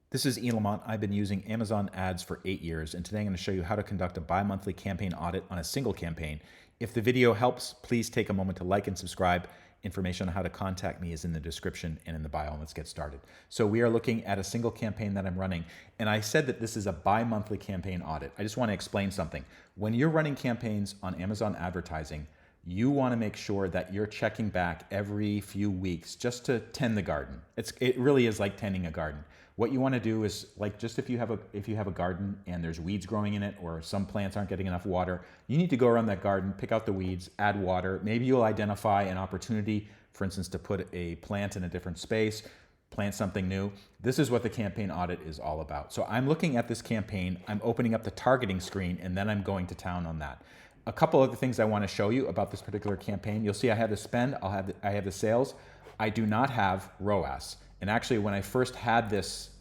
This is Ian Lamont. I've been using Amazon ads for 8 years, and today I'm going to show you how to conduct a bi-monthly campaign audit on a single campaign. If the video helps, please take a moment to like and subscribe. Information on how to contact me is in the description and in the bio, and let's get started. So we are looking at a single campaign that I'm running, and I said that this is a bi-monthly campaign audit. I just want to explain something. When you're running campaigns on Amazon advertising, you want to make sure that you're checking back every few weeks just to tend the garden. It really is like tending a garden. What you want to do is, like, just if you have a garden and there's weeds growing in it, or some plants aren't getting enough water, you need to go around that garden, pick out the weeds, add water. Maybe you'll identify an opportunity, for instance, to put a plant in a different space, plant something new. This is what the campaign audit is all about. So I'm looking at this campaign, I'm opening up the targeting screen, and then I'm going to town on that. A couple other things I want to show you about this particular campaign. You'll see I have the spend, I have the sales. I do not have ROAS. And actually, when I first had this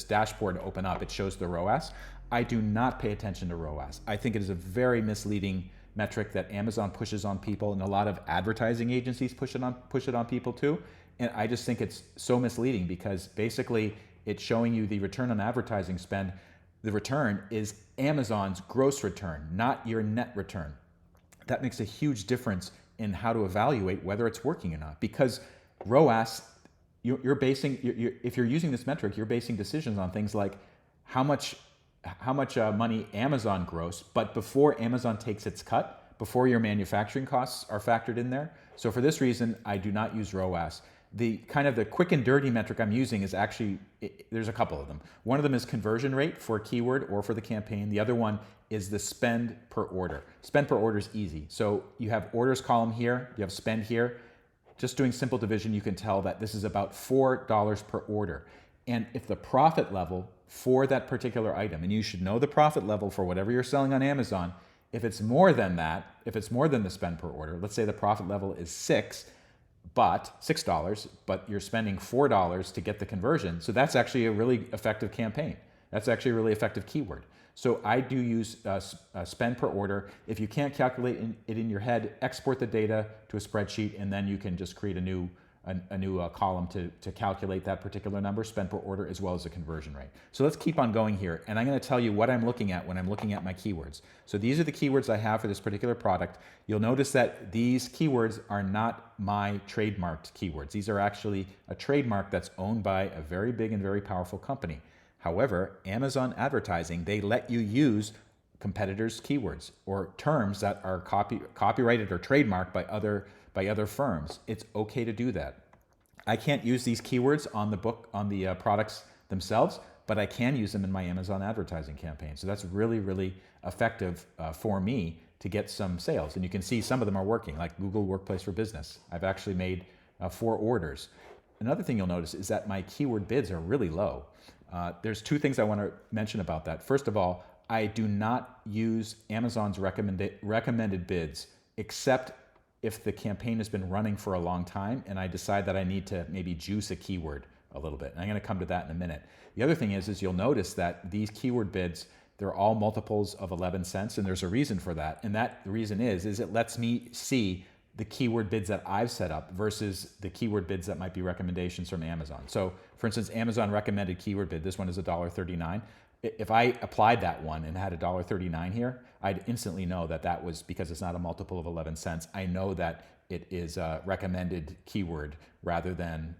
dashboard open up, it shows the ROAS. I do not pay attention to ROAS. I think it is a very misleading metric that Amazon pushes on people, and a lot of advertising agencies push it on people too. And I just think it's so misleading because basically it's showing you the return on advertising spend. The return is Amazon's gross return, not your net return. That makes a huge difference in how to evaluate whether it's working or not, because ROAS, if you're using this metric, you're basing decisions on things like how much money Amazon gross, but before Amazon takes its cut, before your manufacturing costs are factored in there. So for this reason, I do not use ROAS. The quick and dirty metric I'm using is actually, there's a couple of them. One of them is conversion rate for a keyword or for the campaign. The other one is the spend per order. Spend per order is easy. So you have orders column here, you have spend here. Just doing simple division, you can tell that this is about $4 per order. And if the profit level for that particular item, and you should know the profit level for whatever you're selling on Amazon, if it's more than that, if it's more than the spend per order, let's say the profit level is $6, but you're spending $4 to get the conversion. So that's actually a really effective campaign. That's actually a really effective keyword. So I do use spend per order. If you can't calculate it in your head, export the data to a spreadsheet, and then you can just create a new column to calculate that particular number, spend per order, as well as the conversion rate. So let's keep on going here. And I'm going to tell you what I'm looking at when I'm looking at my keywords. So these are the keywords I have for this particular product. You'll notice that these keywords are not my trademarked keywords. These are actually a trademark that's owned by a very big and very powerful company. However, Amazon advertising, they let you use competitors' keywords or terms that are copyrighted or trademarked by other firms. It's okay to do that. I can't use these keywords on the products themselves, but I can use them in my Amazon advertising campaign. So that's really, really effective for me to get some sales. And you can see some of them are working, like Google Workplace for Business. I've actually made 4 orders. Another thing you'll notice is that my keyword bids are really low. There's 2 things I want to mention about that. First of all, I do not use Amazon's recommended bids, except if the campaign has been running for a long time and I decide that I need to maybe juice a keyword a little bit. And I'm going to come to that in a minute. The other thing is you'll notice that these keyword bids, they're all multiples of 11 cents, and there's a reason for that. And that reason is it lets me see the keyword bids that I've set up versus the keyword bids that might be recommendations from Amazon. So for instance, Amazon recommended keyword bid, this one is $1.39. If I applied that one and had $1.39 here, I'd instantly know that that was because it's not a multiple of 11 cents. I know that it is a recommended keyword rather than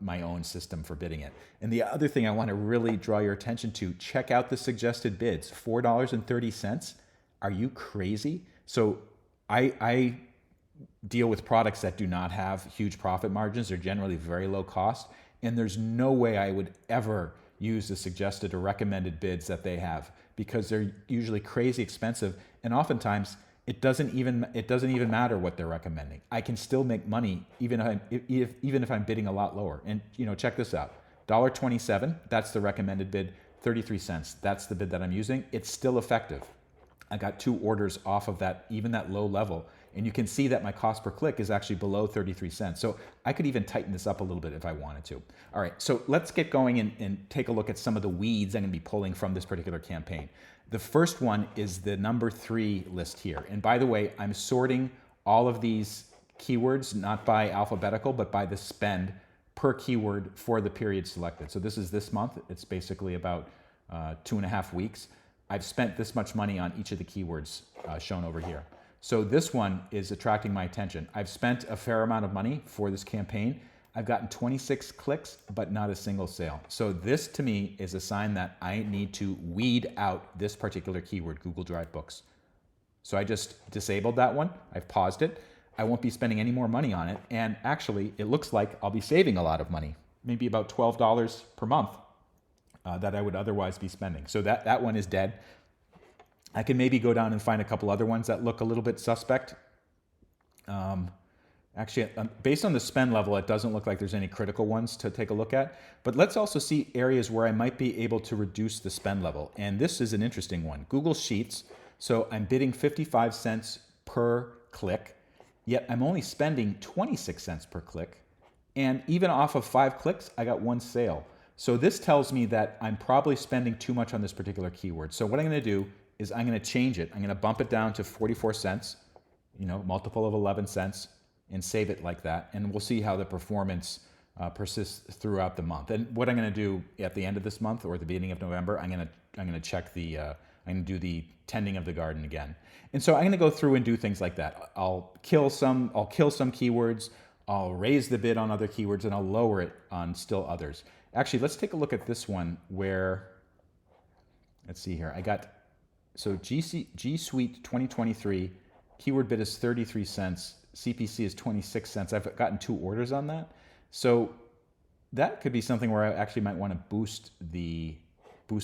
my own system for bidding it. And the other thing I want to really draw your attention to, check out the suggested bids, $4.30. Are you crazy? So I deal with products that do not have huge profit margins. They're generally very low cost. And there's no way I would ever use the suggested or recommended bids that they have, because they're usually crazy expensive. And oftentimes it doesn't even matter what they're recommending. I can still make money even if I'm bidding a lot lower. And check this out. $1.27, that's the recommended bid. 33 cents, that's the bid that I'm using. It's still effective. I got 2 orders off of that, even that low level. And you can see that my cost per click is actually below 33 cents. So I could even tighten this up a little bit if I wanted to. All right, so let's get going and take a look at some of the weeds I'm gonna be pulling from this particular campaign. The first one is the number 3 list here. And by the way, I'm sorting all of these keywords, not by alphabetical, but by the spend per keyword for the period selected. So this is this month. It's basically about 2.5 weeks. I've spent this much money on each of the keywords shown over here. So this one is attracting my attention. I've spent a fair amount of money for this campaign. I've gotten 26 clicks, but not a single sale. So this to me is a sign that I need to weed out this particular keyword, Google Drive Books. So I just disabled that one. I've paused it. I won't be spending any more money on it. And actually, it looks like I'll be saving a lot of money, maybe about $12 per month that I would otherwise be spending. So that one is dead. I can maybe go down and find a couple other ones that look a little bit suspect. Actually, based on the spend level, it doesn't look like there's any critical ones to take a look at. But let's also see areas where I might be able to reduce the spend level. And this is an interesting one. Google Sheets. So I'm bidding 55 cents per click, yet I'm only spending 26 cents per click. And even off of 5 clicks, I got 1 sale. So this tells me that I'm probably spending too much on this particular keyword. So what I'm going to do is I'm going to change it. I'm going to bump it down to 44 cents, multiple of 11 cents, and save it like that. And we'll see how the performance persists throughout the month. And what I'm going to do at the end of this month or at the beginning of November, I'm going to check the I'm going to do the tending of the garden again. And so I'm going to go through and do things like that. I'll kill some keywords. I'll raise the bid on other keywords, and I'll lower it on still others. Actually, let's take a look at this one where, let's see here. So G Suite 2023, keyword bid is 33 cents. CPC is 26 cents. I've gotten 2 orders on that. So that could be something where I actually might want to boost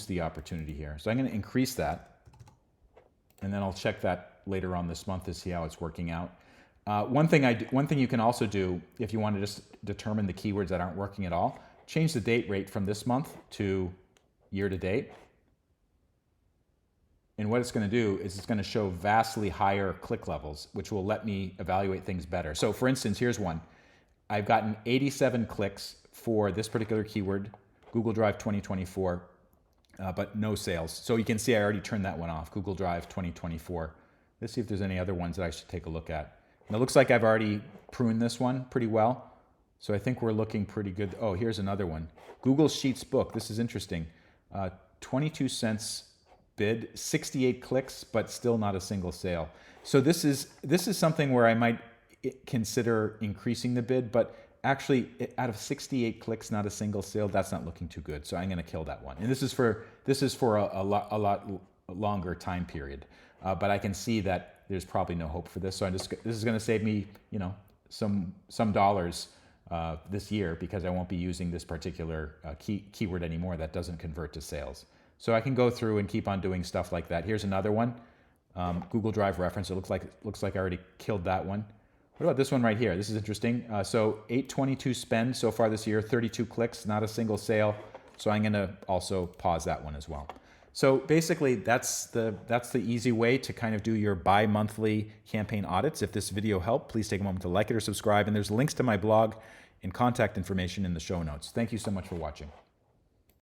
the opportunity here. So I'm going to increase that, and then I'll check that later on this month to see how it's working out. One thing you can also do if you want to just determine the keywords that aren't working at all, change the date rate from this month to year to date. And what it's going to do is it's going to show vastly higher click levels, which will let me evaluate things better. So for instance, here's one. I've gotten 87 clicks for this particular keyword, Google Drive 2024, but no sales. So you can see I already turned that one off, Google Drive 2024. Let's see if there's any other ones that I should take a look at. And it looks like I've already pruned this one pretty well. So I think we're looking pretty good. Oh, here's another one. Google Sheets book. This is interesting. 22 cents bid, 68 clicks, but still not a single sale. So this is something where I might consider increasing the bid, but actually out of 68 clicks, not a single sale, that's not looking too good. So I'm going to kill that one. And this is for a lot longer time period. But I can see that there's probably no hope for this. So this is going to save me, some dollars this year, because I won't be using this particular keyword anymore that doesn't convert to sales. So I can go through and keep on doing stuff like that. Here's another one, Google Drive reference. It looks like I already killed that one. What about this one right here? This is interesting. So 822 spend so far this year, 32 clicks, not a single sale. So I'm going to also pause that one as well. So basically, that's the easy way to kind of do your bi-monthly campaign audits. If this video helped, please take a moment to like it or subscribe. And there's links to my blog and contact information in the show notes. Thank you so much for watching.